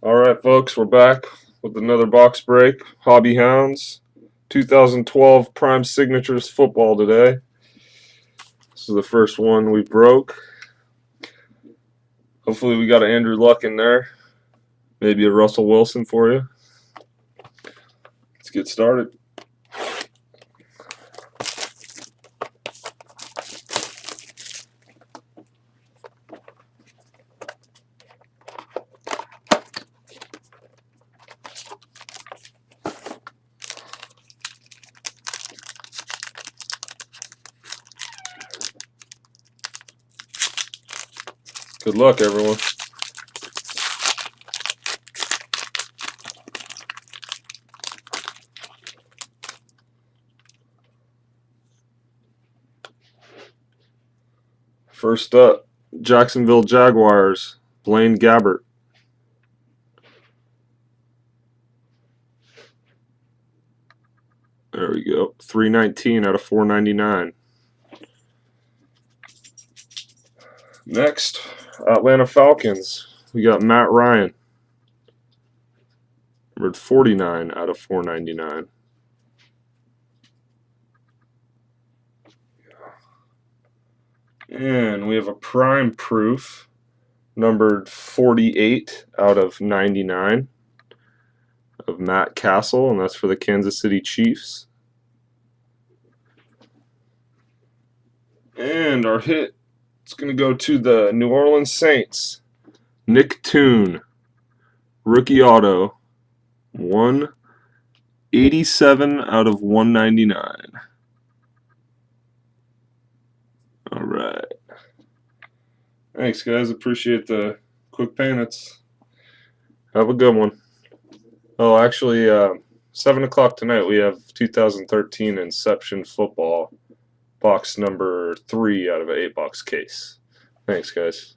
Alright, folks, we're back with another box break. Hobby Hounds, 2012 Prime Signatures football today. This is the first one we broke. Hopefully, we got an Andrew Luck in there. Maybe a Russell Wilson for you. Let's get started. Good luck, everyone. First up, Jacksonville Jaguars, Blaine Gabbert. There we go. 319 out of 499. Next, Atlanta Falcons. We got Matt Ryan. Numbered 49 out of 499. And we have a prime proof, numbered 48 out of 99 of Matt Castle, and that's for the Kansas City Chiefs. And our hit, it's going to go to the New Orleans Saints. Nick Toon, rookie auto, 187 out of 199. All right. Thanks, guys. Appreciate the quick payments. Have a good one. Oh, actually, 7 o'clock tonight, we have 2013 Inception Football, box number 3 out of an 8-box case. Thanks, guys.